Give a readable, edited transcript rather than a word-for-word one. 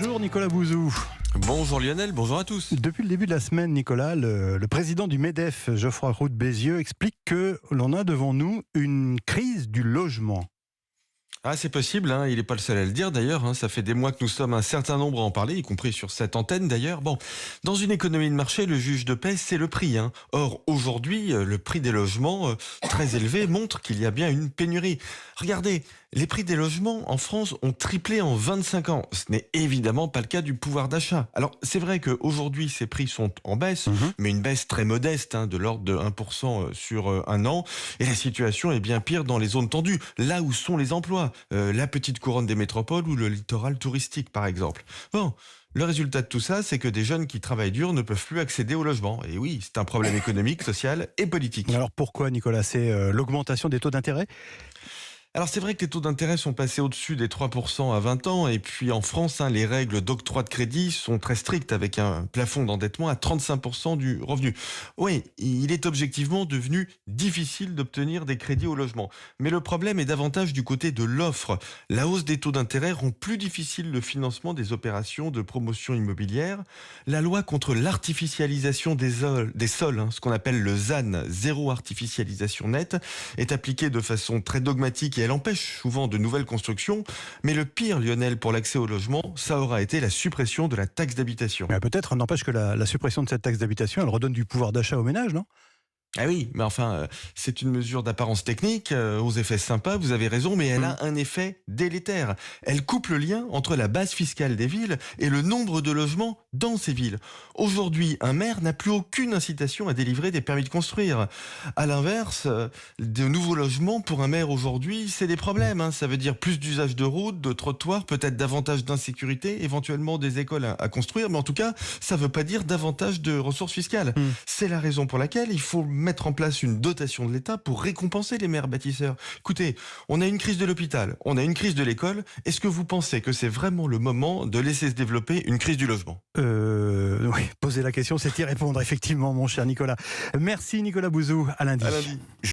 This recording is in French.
Bonjour Nicolas Bouzou. Bonjour Lionel, bonjour à tous. Depuis le début de la semaine, Nicolas, le président du MEDEF, Geoffroy Roux de Bézieux, explique que l'on a devant nous une crise du logement. Ah, c'est possible, il n'est pas le seul à le dire d'ailleurs, ça fait des mois que nous sommes un certain nombre à en parler, y compris sur cette antenne d'ailleurs. Bon, dans une économie de marché, le juge de paix, c'est le prix. Or, aujourd'hui, le prix des logements, très élevé, montre qu'il y a bien une pénurie. Regardez, les prix des logements en France ont triplé en 25 ans. Ce n'est évidemment pas le cas du pouvoir d'achat. Alors, c'est vrai qu'aujourd'hui, ces prix sont en baisse, mais une baisse très modeste, de l'ordre de 1% sur un an. Et la situation est bien pire dans les zones tendues, là où sont les emplois. La petite couronne des métropoles ou le littoral touristique, par exemple. Bon, le résultat de tout ça, c'est que des jeunes qui travaillent dur ne peuvent plus accéder au logement. Et oui, c'est un problème économique, social et politique. Alors pourquoi, Nicolas? C'est l'augmentation des taux d'intérêt? Alors c'est vrai que les taux d'intérêt sont passés au-dessus des 3% à 20 ans, et puis en France, les règles d'octroi de crédit sont très strictes, avec un plafond d'endettement à 35% du revenu. Oui, il est objectivement devenu difficile d'obtenir des crédits au logement. Mais le problème est davantage du côté de l'offre. La hausse des taux d'intérêt rend plus difficile le financement des opérations de promotion immobilière. La loi contre l'artificialisation des sols, ce qu'on appelle le ZAN, zéro artificialisation nette, est appliquée de façon très dogmatique et elle empêche souvent de nouvelles constructions. Mais le pire, Lionel, pour l'accès au logement, ça aura été la suppression de la taxe d'habitation. Mais peut-être, n'empêche que la suppression de cette taxe d'habitation, elle redonne du pouvoir d'achat aux ménages, non? Ah oui, mais enfin, c'est une mesure d'apparence technique, aux effets sympas, vous avez raison, mais elle a un effet délétère. Elle coupe le lien entre la base fiscale des villes et le nombre de logements dans ces villes. Aujourd'hui, un maire n'a plus aucune incitation à délivrer des permis de construire. À l'inverse, de nouveaux logements pour un maire aujourd'hui, c'est des problèmes. Ça veut dire plus d'usage de routes, de trottoirs, peut-être davantage d'insécurité, éventuellement des écoles à construire, mais en tout cas, ça ne veut pas dire davantage de ressources fiscales. C'est la raison pour laquelle il faut mettre en place une dotation de l'État pour récompenser les maires bâtisseurs. Écoutez, on a une crise de l'hôpital, on a une crise de l'école. Est-ce que vous pensez que c'est vraiment le moment de laisser se développer une crise du logement ? Oui, poser la question, c'est y répondre, effectivement, mon cher Nicolas. Merci Nicolas Bouzou, à lundi. À lundi.